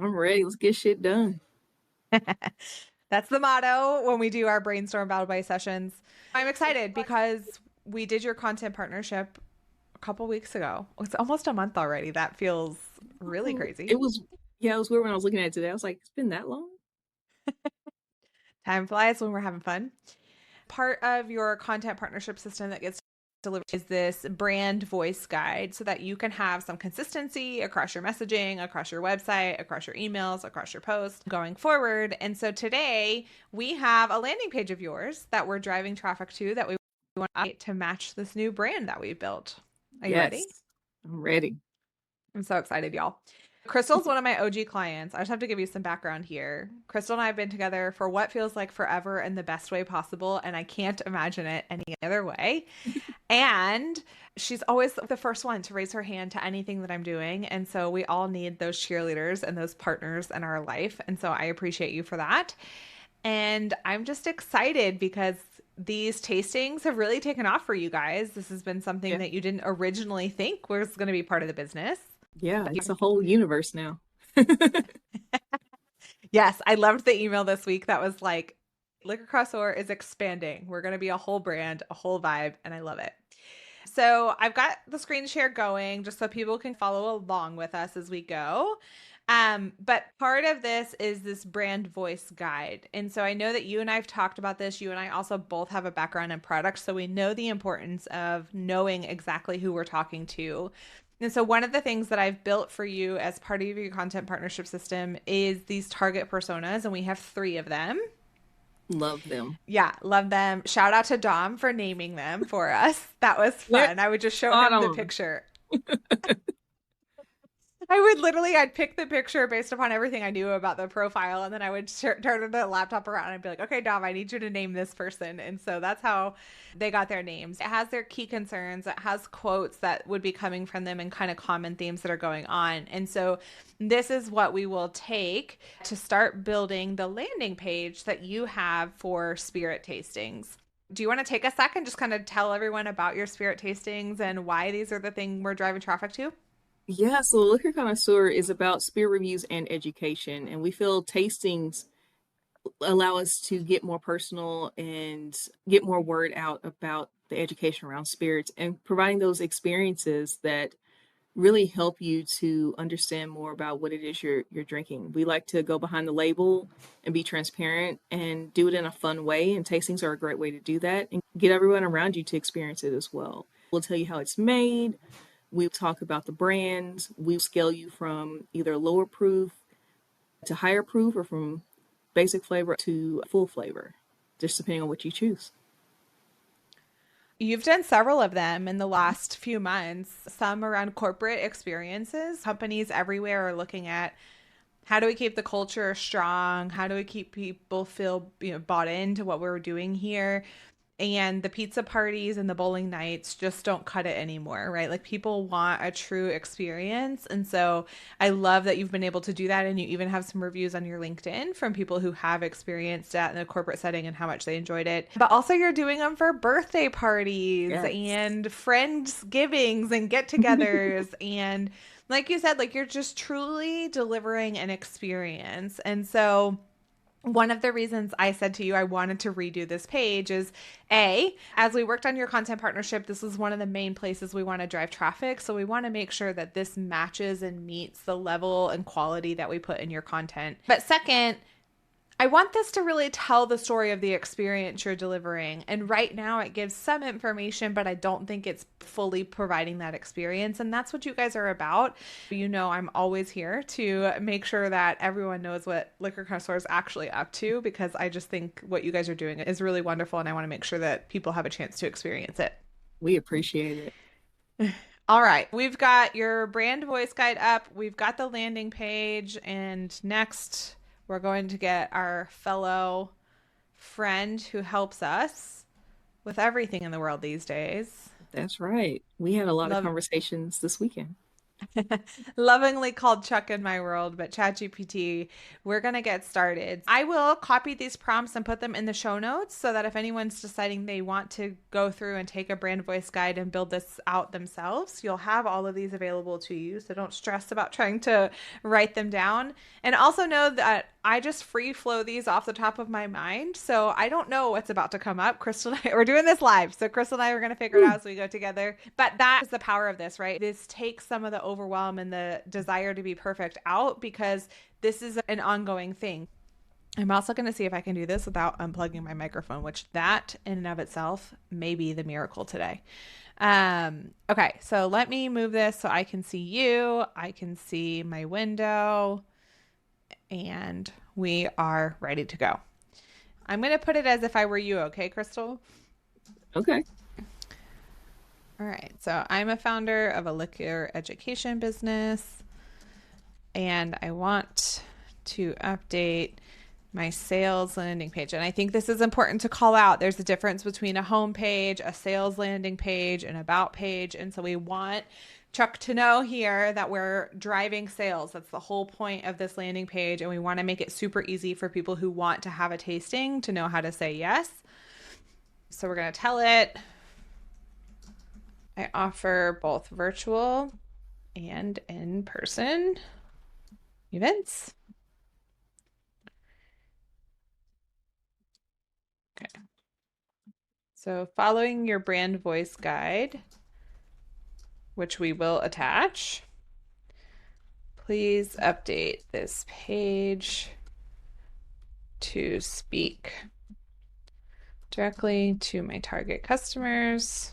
I'm ready. Let's get shit done. That's the motto when we do our brainstorm battle by sessions. I'm excited because we did your content partnership a couple weeks ago. It's almost a month already. That feels really Oh, crazy. it was, yeah, it was weird when I was looking at it today. I was like, it's been that long? Time flies when we're having fun. Part of your content partnership system that gets delivered is this brand voice guide so that you can have some consistency across your messaging, across your website, across your emails, across your posts going forward. And so today we have a landing page of yours that we're driving traffic to that we want to match this new brand that we've built. Are you ready? Yes, I'm ready. I'm so excited, y'all. Crystal's one of my OG clients. I just have to give you some background here. Crystal and I have been together for what feels like forever in the best way possible, and I can't imagine it any other way. And she's always the first one to raise her hand to anything that I'm doing. And so we all need those cheerleaders and those partners in our life. And so I appreciate you for that. And I'm just excited because these tastings have really taken off for you guys. This has been something Yeah. that you didn't originally think was going to be part of the business. Yeah, But it's a whole universe now. yes, I loved the email this week that was like, Liquor Crossor is expanding. We're going to be a whole brand, a whole vibe, and I love it. So I've got the screen share going just so people can follow along with us as we go. But part of this is this brand voice guide. And so I know that you and I have talked about this. You and I also both have a background in products. So we know the importance of knowing exactly who we're talking to. And so one of the things that I've built for you as part of your content partnership system is these target personas, and we have three of them. Love them. Yeah, love them. Shout out to Dom for naming them for us. That was Yep, fun. I would just show spot him the on. picture. I would literally, I'd pick the picture based upon everything I knew about the profile, and then I would turn the laptop around and I'd be like, okay, Dom, I need you to name this person. And so that's how they got their names. It has their key concerns, it has quotes that would be coming from them and kind of common themes that are going on. And so this is what we will take to start building the landing page that you have for spirit tastings. Do you want to take a second, just kind of tell everyone about your spirit tastings and why these are the thing we're driving traffic to? Yeah, so Liquor Connoisseur is about spirit reviews and education, and we feel tastings allow us to get more personal and get more word out about the education around spirits and providing those experiences that really help you to understand more about what it is you're drinking. We like to go behind the label and be transparent and do it in a fun way, and tastings are a great way to do that and get everyone around you to experience it as well. We'll tell you how it's made. We talk about the brands. We scale you from either lower proof to higher proof or from basic flavor to full flavor, just depending on what you choose. You've done several of them in the last few months, some around corporate experiences. Companies everywhere are looking at how do we keep the culture strong? How do we keep people feel, bought into what we're doing here? And the pizza parties and the bowling nights just don't cut it anymore, right? Like people want a true experience. And so I love that you've been able to do that. And you even have some reviews on your LinkedIn from people who have experienced that in a corporate setting and how much they enjoyed it. But also, you're doing them for birthday parties Yes. and friendsgivings and get togethers. And like you said, like you're just truly delivering an experience. And so, one of the reasons I said to you I wanted to redo this page is as we worked on your content partnership, this is one of the main places we want to drive traffic. So we want to make sure that this matches and meets the level and quality that we put in your content. But second, I want this to really tell the story of the experience you're delivering. And right now it gives some information, but I don't think it's fully providing that experience. And that's what you guys are about. You know, I'm always here to make sure that everyone knows what Liquor Connoisseur is actually up to because I just think what you guys are doing is really wonderful. And I want to make sure that people have a chance to experience it. We appreciate it. All right, we've got your brand voice guide up. We've got the landing page. And next, we're going to get our fellow friend who helps us with everything in the world these days. That's right. We had a lot of Love conversations this weekend. Lovingly called Chuck in my world, but ChatGPT, we're going to get started. I will copy these prompts and put them in the show notes so that if anyone's deciding they want to go through and take a brand voice guide and build this out themselves, you'll have all of these available to you. So don't stress about trying to write them down. And also know that I just free flow these off the top of my mind. So I don't know what's about to come up. Crystal and I, we're doing this live. So Crystal and I are going to figure it out as we go together. But that is the power of this, right? This takes some of the overwhelm and the desire to be perfect out because this is an ongoing thing. I'm also going to see if I can do this without unplugging my microphone, which that in and of itself may be the miracle today. Okay, so let me move this so I can see you. I can see my window and we are ready to go. I'm going to put it as if I were you. Okay, Crystal? Okay. All right. So I'm a founder of a liquor education business and I want to update my sales landing page. And I think this is important to call out. There's a difference between a home page, a sales landing page, an about page. And so we want Chuck to know here that we're driving sales. That's the whole point of this landing page. And we want to make it super easy for people who want to have a tasting to know how to say yes. So we're going to tell it I offer both virtual and in-person events. Okay. So following your brand voice guide, which we will attach, please update this page to speak directly to my target customers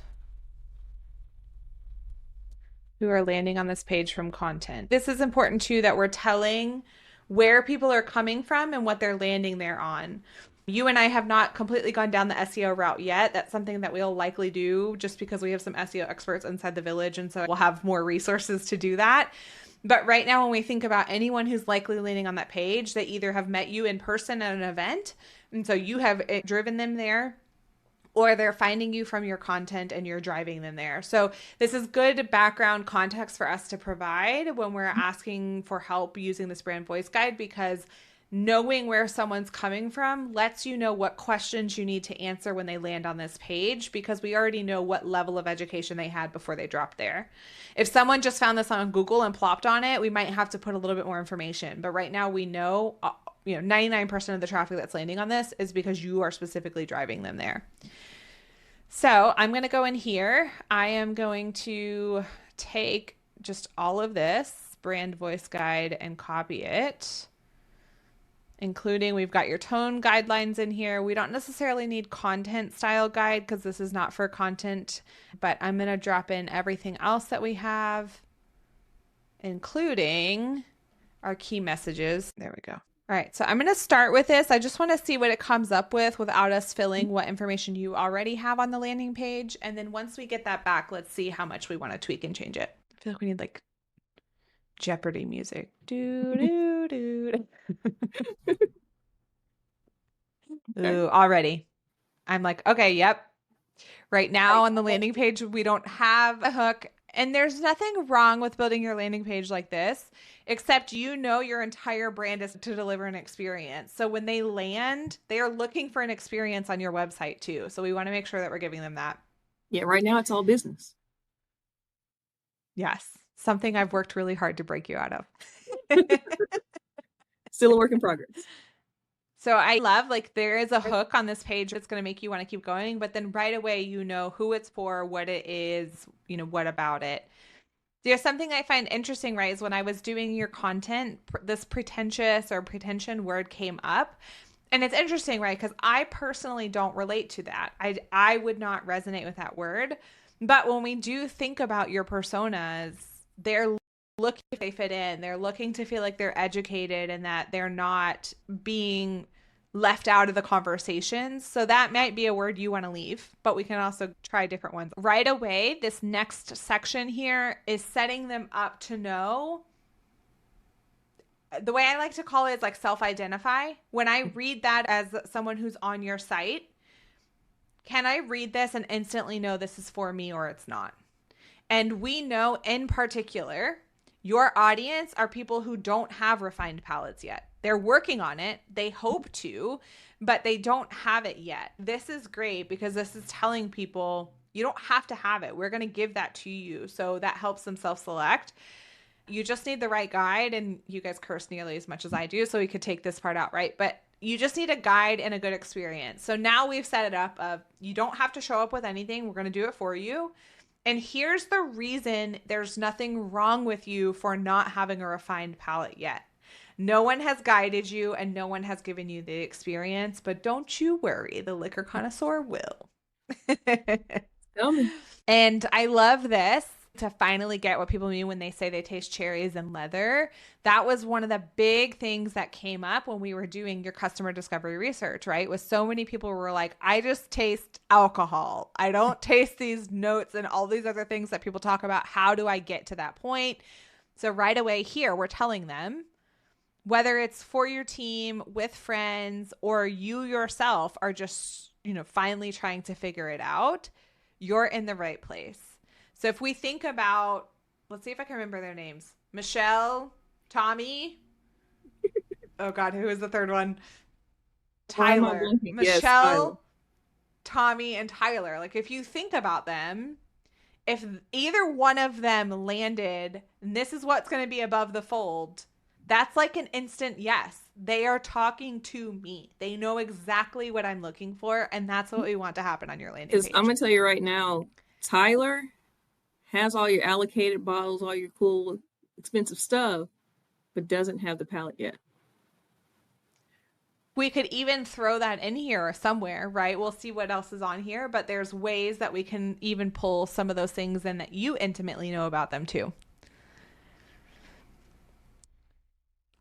who are landing on this page from content. This is important too, that we're telling where people are coming from and what they're landing there on. You and I have not completely gone down the SEO route yet. That's something that we'll likely do just because we have some SEO experts inside the village. And so we'll have more resources to do that. But right now, when we think about anyone who's likely landing on that page, they either have met you in person at an event, and so you have driven them there, or they're finding you from your content and you're driving them there. So this is good background context for us to provide when we're asking for help using this brand voice guide, because knowing where someone's coming from lets you know what questions you need to answer when they land on this page, because we already know what level of education they had before they dropped there. If someone just found this on Google and plopped on it, we might have to put a little bit more information. But right now we know, 99% of the traffic that's landing on this is because you are specifically driving them there. So I'm going to go in here. I am going to take just all of this brand voice guide and copy it, including we've got your tone guidelines in here. We don't necessarily need content style guide because this is not for content, but I'm going to drop in everything else that we have, including our key messages. There we go. All right, so I'm going to start with this. I just want to see what it comes up with without us filling what information you already have on the landing page. And then once we get that back, let's see how much we want to tweak and change it. I feel like we need like Jeopardy music. Do, do, do. Okay. Ooh, already. I'm like, okay, yep. Right now on the landing page, we don't have a hook. And there's nothing wrong with building your landing page like this, except your entire brand is to deliver an experience. So when they land, they are looking for an experience on your website too. So we want to make sure that we're giving them that. Yeah, right now it's all business. Yes. Something I've worked really hard to break you out of. Still a work in progress. So I love, like, there is a hook on this page that's going to make you want to keep going, but then right away, you know who it's for, what it is, what about it. There's something I find interesting, right, is when I was doing your content, this pretentious or pretension word came up. And it's interesting, right, because I personally don't relate to that. I would not resonate with that word. But when we do think about your personas, they're looking if they fit in. They're looking to feel like they're educated and that they're not being left out of the conversations. So that might be a word you want to leave, but we can also try different ones. Right away, this next section here is setting them up to know. The way I like to call it is like self-identify. When I read that as someone who's on your site, can I read this and instantly know this is for me or it's not? And we know in particular Your audience are people who don't have refined palates yet. They're working on it. They hope to, but they don't have it yet. This is great because this is telling people you don't have to have it. We're going to give that to you. So that helps them self select. You just need the right guide. And you guys curse nearly as much as I do. So we could take this part out, right? But you just need a guide and a good experience. So now we've set it up of you don't have to show up with anything. We're going to do it for you. And here's the reason there's nothing wrong with you for not having a refined palate yet. No one has guided you and no one has given you the experience, but don't you worry, the liquor connoisseur will. Tell me. And I love this to finally get what people mean when they say they taste cherries and leather. That was one of the big things that came up when we were doing your customer discovery research, right? Was so many people were like, I just taste alcohol. I don't taste these notes and all these other things that people talk about. How do I get to that point? So right away here, we're telling them, whether it's for your team, with friends, or you yourself are just, finally trying to figure it out, you're in the right place. So if we think about, let's see if I can remember their names. Michelle, Tommy. Oh God, who is the third one? Why am I Tyler. blinking? Yes, Tyler. Michelle, Tommy, and Tyler. Like if you think about them, if either one of them landed, and this is what's going to be above the fold, that's like an instant yes. They are talking to me. They know exactly what I'm looking for, and that's what we want to happen on your landing Because I'm page. gonna tell you right now, Tyler has all your allocated bottles, all your cool, expensive stuff, but doesn't have the palette yet. We could even throw that in here somewhere, right? We'll see what else is on here, but there's ways that we can even pull some of those things in that you intimately know about them too.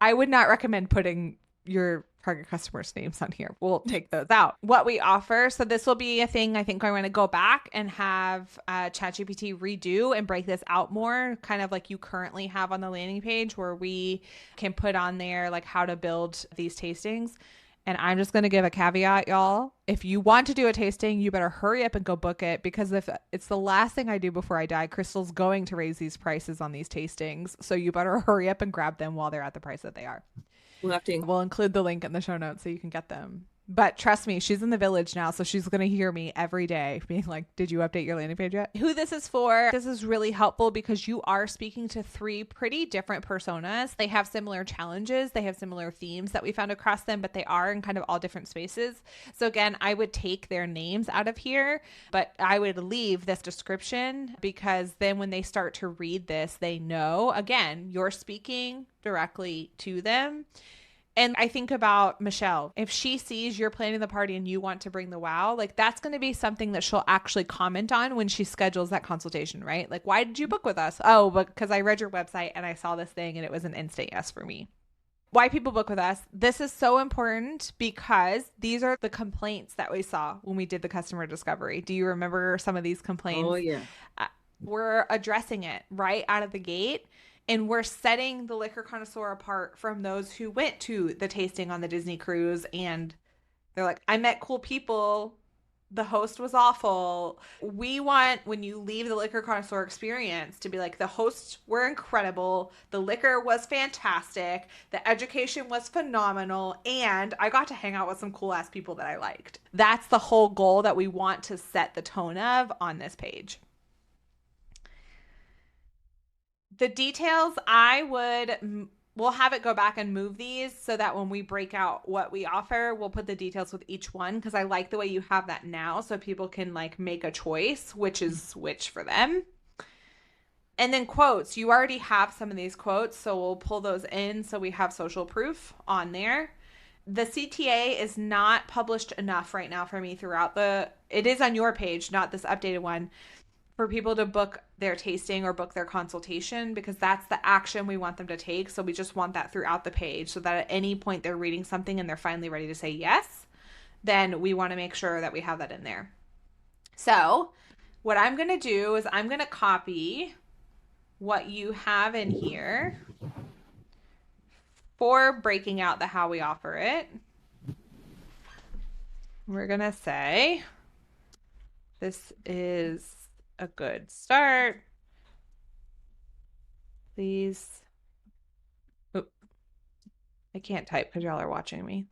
I would not recommend putting your target customers' names on here. We'll take those out. What we offer, so this will be a thing I think I'm going to go back and have ChatGPT redo and break this out more, kind of like you currently have on the landing page where we can put on there like how to build these tastings. And I'm just going to give a caveat, y'all. If you want to do a tasting, you better hurry up and go book it because if it's the last thing I do before I die, Crystal's going to raise these prices on these tastings. So you better hurry up and grab them while they're at the price that they are. We'll have to. We'll include the link in the show notes so you can get them. But trust me, she's in the village now, so she's going to hear me every day being like, did you update your landing page yet? Who this is for, this is really helpful because you are speaking to three pretty different personas. They have similar challenges. They have similar themes that we found across them, but they are in kind of all different spaces. So again, I would take their names out of here, but I would leave this description because then when they start to read this, they know, again, you're speaking directly to them. And I think about Michelle. If she sees you're planning the party and you want to bring the wow, like that's going to be something that she'll actually comment on when she schedules that consultation, right? Like, why did you book with us? Oh, because I read your website and I saw this thing and it was an instant yes for me. Why people book with us. This is so important because these are the complaints that we saw when we did the customer discovery. Do you remember some of these complaints? Oh yeah. We're addressing it right out of the gate. And we're setting the liquor connoisseur apart from those who went to the tasting on the Disney cruise and they're like, I met cool people. The host was awful. We want, when you leave the liquor connoisseur experience, to be like, the hosts were incredible. The liquor was fantastic. The education was phenomenal. And I got to hang out with some cool ass people that I liked. That's the whole goal that we want to set the tone of on this page. The details, we'll have it go back and move these so that when we break out what we offer, we'll put the details with each one because I like the way you have that now so people can like make a choice, which is which for them. And then quotes, you already have some of these quotes, so we'll pull those in so we have social proof on there. The CTA is not published enough right now for me it is on your page, not this updated one, for people to book their tasting or book their consultation because that's the action we want them to take. So we just want that throughout the page so that at any point they're reading something and they're finally ready to say yes, then we want to make sure that we have that in there. So what I'm going to do is I'm going to copy what you have in here for breaking out the how we offer it. We're going to say this is a good start. Please. Oop, I can't type because y'all are watching me.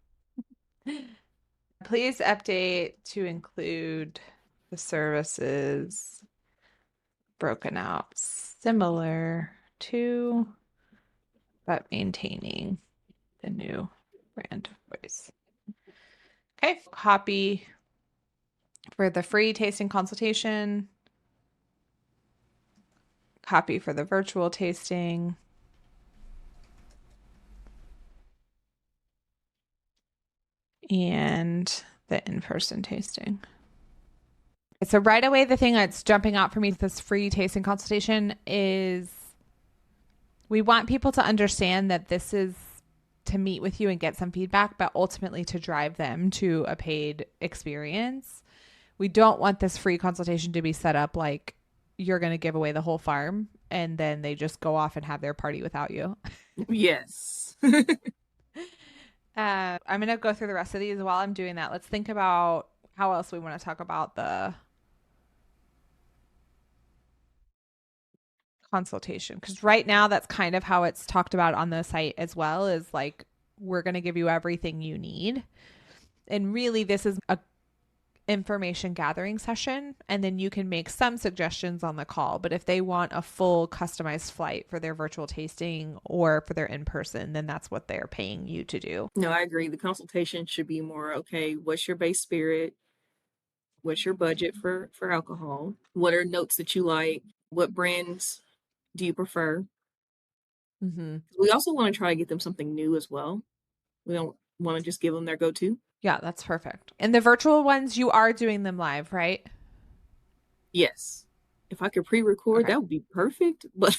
Please update to include the services broken out similar to, but maintaining the new brand voice. Okay, copy for the free tasting consultation, copy for the virtual tasting, and the in-person tasting. So right away, the thing that's jumping out for me with this free tasting consultation is we want people to understand that this is to meet with you and get some feedback, but ultimately to drive them to a paid experience. We don't want this free consultation to be set up like you're going to give away the whole farm and then they just go off and have their party without you. Yes. I'm going to go through the rest of these while I'm doing that. Let's think about how else we want to talk about the consultation. Because right now, that's kind of how it's talked about on the site as well, is like, we're going to give you everything you need. And really, this is a information gathering session, and then you can make some suggestions on the call. But if they want a full customized flight for their virtual tasting or for their in-person, then that's what they're paying you to do. No, I agree. The consultation should be more, okay, what's your base spirit? What's your budget for alcohol? What are notes that you like? What brands do you prefer? Mm-hmm. We also want to try to get them something new as well. We don't want to just give them their go-to. Yeah, that's perfect. And the virtual ones, you are doing them live, right? Yes. If I could pre-record, Okay. that would be perfect. But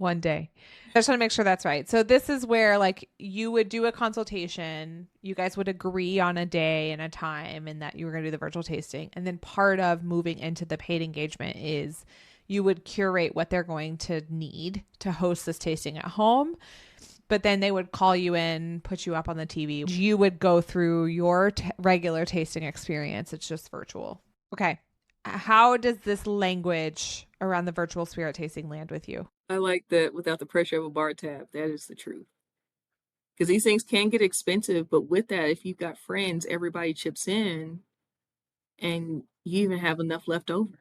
One day. I just want to make sure that's right. So this is where like you would do a consultation, you guys would agree on a day and a time and that you were going to do the virtual tasting. And then part of moving into the paid engagement is you would curate what they're going to need to host this tasting at home. But then they would call you in, put you up on the TV. You would go through your regular tasting experience. It's just virtual. Okay. How does this language around the virtual spirit tasting land with you? I like that without the pressure of a bar tab. That is the truth. Because these things can get expensive, but with that, if you've got friends, everybody chips in and you even have enough left over.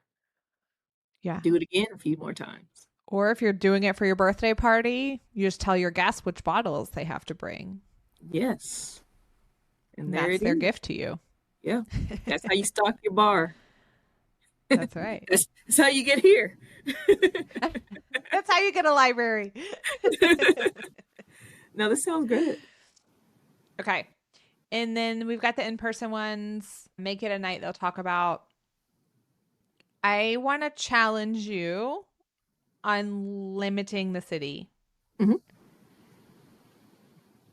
Yeah. Do it again a few more times. Or if you're doing it for your birthday party, you just tell your guests which bottles they have to bring. Yes. And And there that's it their is. gift to you. Yeah. That's how you stock your bar. That's right. That's how you get here. That's how you get a library. No, this sounds good. Okay. And then we've got the in-person ones. Make it a night they'll talk about. I want to challenge you on limiting the city. Hmm.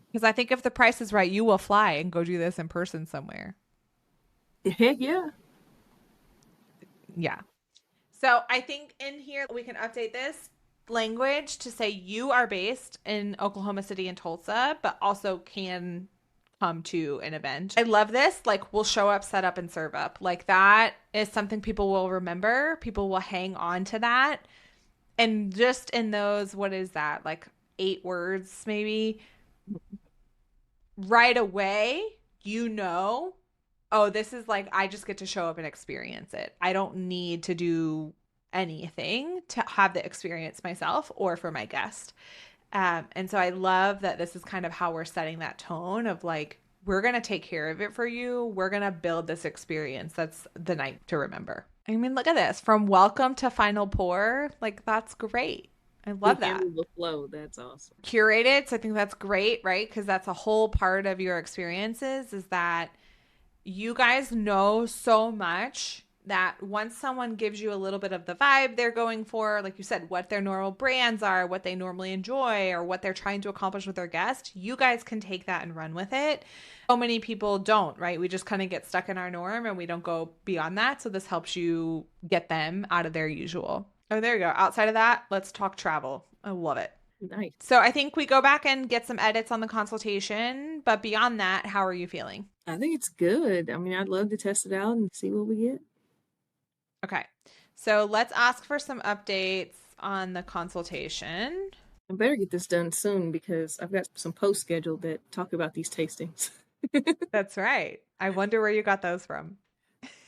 Because I think if the price is right, you will fly and go do this in person somewhere. Heck yeah. Yeah. So I think in here we can update this language to say you are based in Oklahoma City and Tulsa, but also can come to an event. I love this. Like, we'll show up, set up, and serve up. Like, that is something people will remember. People will hang on to that. And just in those, what is that? Like 8 words, maybe right away, you know, oh, this is like, I just get to show up and experience it. I don't need to do anything to have the experience myself or for my guest. And so I love that this is kind of how we're setting that tone of like, we're going to take care of it for you. We're going to build this experience. That's the night to remember. I mean, look at this, from welcome to final pour. Like, that's great. I love The that. handle the flow. That's awesome. Curated. So I think that's great, right? Because that's a whole part of your experiences is that you guys know so much that once someone gives you a little bit of the vibe they're going for, like you said, what their normal brands are, what they normally enjoy, or what they're trying to accomplish with their guest, you guys can take that and run with it. So many people don't, right? We just kind of get stuck in our norm and we don't go beyond that. So this helps you get them out of their usual. Oh, there you go. Outside of that, let's talk travel. I love it. Nice. So I think we go back and get some edits on the consultation. But beyond that, how are you feeling? I think it's good. I mean, I'd love to test it out and see what we get. Okay. So let's ask for some updates on the consultation. I better get this done soon because I've got some posts scheduled that talk about these tastings. That's right. I wonder where you got those from.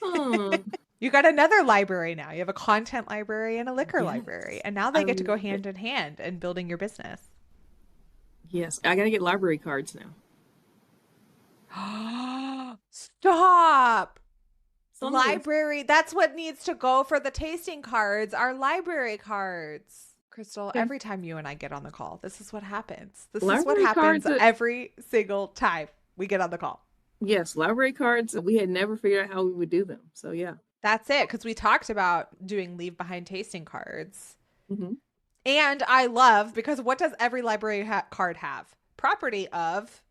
Oh, You got another library now. You have a content library and a liquor library. yes. And now I they get to go love it. hand in hand in building your business. Yes, I gotta get library cards now. Stop. It's on the list. Library. That's what needs to go for the tasting cards, our library cards. Crystal, Okay. every time you and I get on the call, this is what happens. This is what Library happens cards. every single time we get on the call. Yes, library cards. We had never figured out how we would do them. So yeah. That's it, because we talked about doing leave behind tasting cards. Hmm. And I love, because what does every library card have? Property of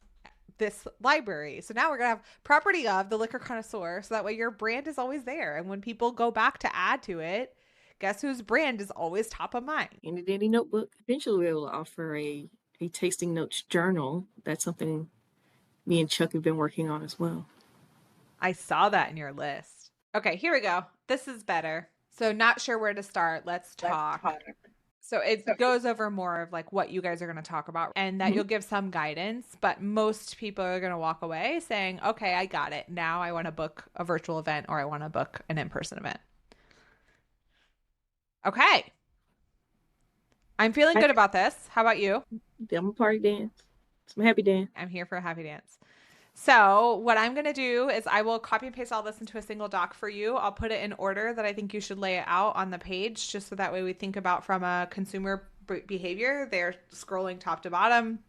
this library. So now we're going to have property of the liquor connoisseur. So that way your brand is always there. And when people go back to add to it, guess whose brand is always top of mind? Handy dandy notebook. Eventually, we'll offer a tasting notes journal. That's something me and Chuck have been working on as well. I saw that in your list. Okay, here we go. This is better. So not sure where to start. Let's talk. So it goes over more of like what you guys are going to talk about and that Mhm. you'll give some guidance, but most people are going to walk away saying, okay, I got it. Now I want to book a virtual event or I want to book an in-person event. Okay. I'm feeling good about this. How about you? I'm a party dance. Some happy dance. I'm here for a happy dance. So what I'm going to do is I will copy and paste all this into a single doc for you. I'll put it in order that I think you should lay it out on the page, just so that way we think about from a consumer behavior. They're scrolling top to bottom.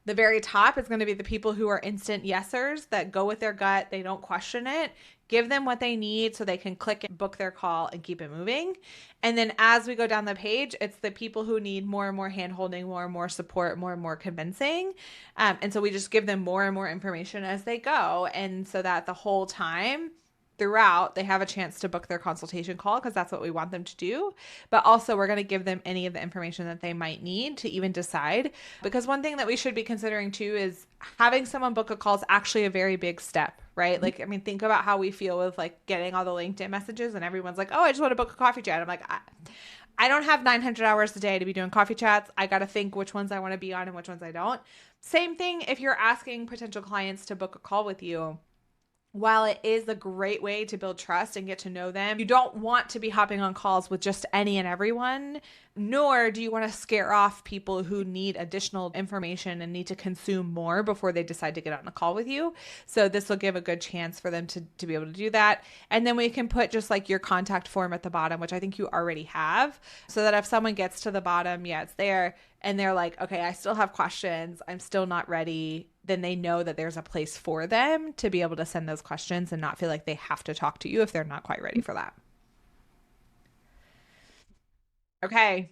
The very top is going to be the people who are instant yesers that go with their gut. They don't question it. Give them what they need so they can click and book their call and keep it moving. And then as we go down the page, it's the people who need more and more hand holding, more and more support, more and more convincing. And so we just give them more and more information as they go. And so that the whole time throughout, they have a chance to book their consultation call because that's what we want them to do. But also, we're going to give them any of the information that they might need to even decide. Because one thing that we should be considering too is having someone book a call is actually a very big step, right? Like, I mean, think about how we feel with like getting all the LinkedIn messages and everyone's like, oh, I just want to book a coffee chat. I'm like, I don't have 900 hours a day to be doing coffee chats. I got to think which ones I want to be on and which ones I don't. Same thing if you're asking potential clients to book a call with you. While it is a great way to build trust and get to know them, you don't want to be hopping on calls with just any and everyone, nor do you want to scare off people who need additional information and need to consume more before they decide to get on a call with you. So this will give a good chance for them to be able to do that. And then we can put just like your contact form at the bottom, which I think you already have, so that if someone gets to the bottom, yeah, it's there, and they're like, okay, I still have questions, I'm still not ready, then they know that there's a place for them to be able to send those questions and not feel like they have to talk to you if they're not quite ready for that. Okay.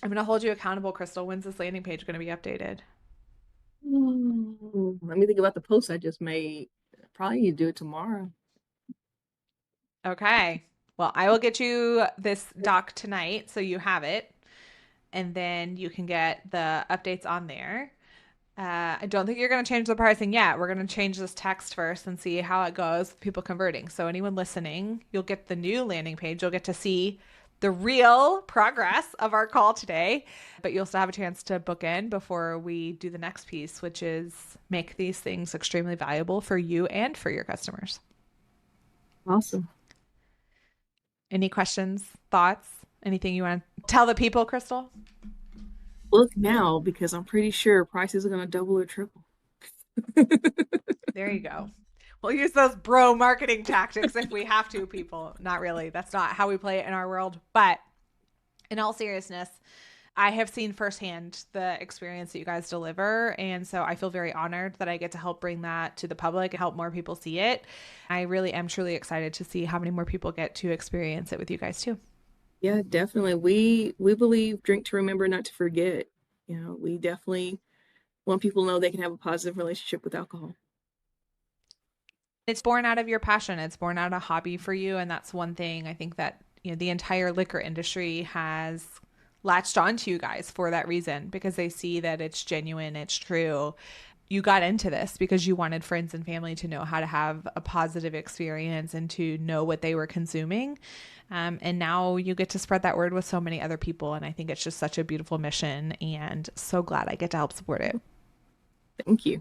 I'm going to hold you accountable, Crystal. When's this landing page going to be updated? Let me think about the post I just made. Probably need to do it tomorrow. Okay. Well, I will get you this doc tonight so you have it, and then you can get the updates on there. I don't think you're going to change the pricing yet. We're going to change this text first and see how it goes with people converting. So anyone listening, you'll get the new landing page. You'll get to see the real progress of our call today, but you'll still have a chance to book in before we do the next piece, which is make these things extremely valuable for you and for your customers. Awesome. Any questions, thoughts, anything you want to tell the people, Crystal? Look now because I'm pretty sure prices are going to double or triple. There you go. We'll use those bro marketing tactics if we have to, people. Not really. That's not how we play it in our world. But in all seriousness, I have seen firsthand the experience that you guys deliver. And so I feel very honored that I get to help bring that to the public and help more people see it. I really am truly excited to see how many more people get to experience it with you guys too. Yeah, definitely. We believe drink to remember, not to forget. You know, we definitely want people to know they can have a positive relationship with alcohol. It's born out of your passion. It's born out of a hobby for you. And that's one thing I think that, you know, the entire liquor industry has latched onto you guys for that reason, because they see that it's genuine, it's true. you got into this because you wanted friends and family to know how to have a positive experience and to know what they were consuming. And now you get to spread that word with so many other people. And I think it's just such a beautiful mission, and so glad I get to help support it. Thank you.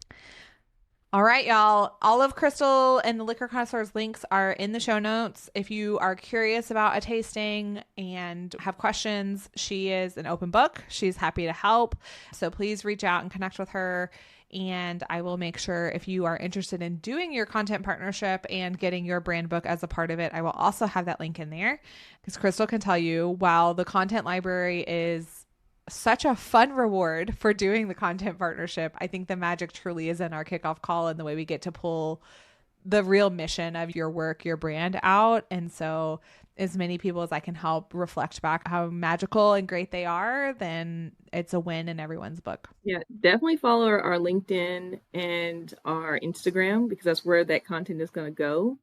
All right, y'all. All of Crystal and the Liquor Connoisseur's links are in the show notes. If you are curious about a tasting and have questions, she is an open book. She's happy to help. So please reach out and connect with her. And I will make sure, if you are interested in doing your content partnership and getting your brand book as a part of it, I will also have that link in there, because Crystal can tell you, while the content library is such a fun reward for doing the content partnership, I think the magic truly is in our kickoff call and the way we get to pull the real mission of your work, your brand out. And so as many people as I can help reflect back how magical and great they are, then it's a win in everyone's book. Yeah, definitely follow our LinkedIn and our Instagram, because that's where that content is going to go.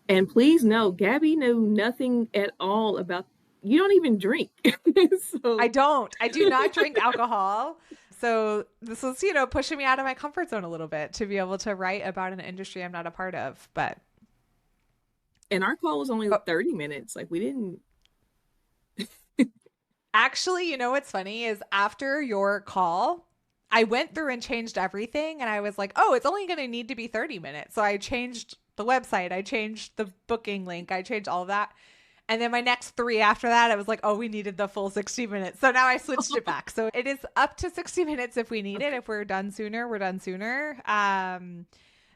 And please know, Gabby knew nothing at all about, you don't even drink. So I do not drink alcohol. So this was, pushing me out of my comfort zone a little bit to be able to write about an industry I'm not a part of. But and our call was only 30 minutes. Like, we didn't. Actually, what's funny is, after your call, I went through and changed everything, and I was like, oh, it's only going to need to be 30 minutes. So I changed the website, I changed the booking link, I changed all of that. And then my next 3 after that, I was like, oh, we needed the full 60 minutes. So now I switched it back. So it is up to 60 minutes if we need it. If we're done sooner, we're done sooner.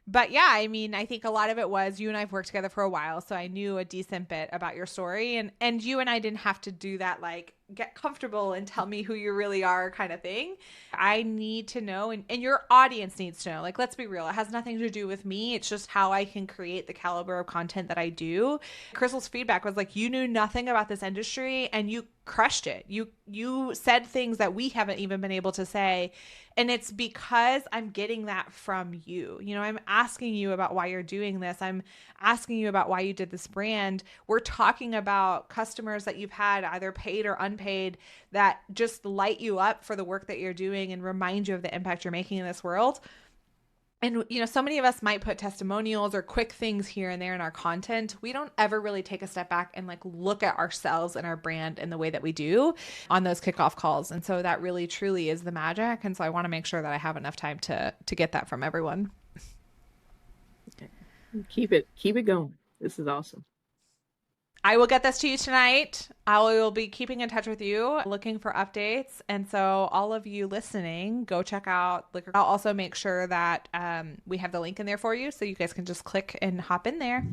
But yeah, I mean, I think a lot of it was, you and I've worked together for a while, so I knew a decent bit about your story, and you and I didn't have to do that, like, get comfortable and tell me who you really are kind of thing. I need to know, and your audience needs to know. Like, let's be real, it has nothing to do with me. It's just how I can create the caliber of content that I do. Crystal's feedback was like, you knew nothing about this industry and you crushed it. You said things that we haven't even been able to say. And it's because I'm getting that from you. I'm asking you about why you're doing this. I'm asking you about why you did this brand. We're talking about customers that you've had, either paid or unpaid, that just light you up for the work that you're doing and remind you of the impact you're making in this world. And, so many of us might put testimonials or quick things here and there in our content. We don't ever really take a step back and look at ourselves and our brand in the way that we do on those kickoff calls. And so that really truly is the magic. And so I want to make sure that I have enough time to get that from everyone. Keep it going. This is awesome. I will get this to you tonight. I will be keeping in touch with you, looking for updates. And so all of you listening, go check out Liquor. I'll also make sure that we have the link in there for you, so you guys can just click and hop in there.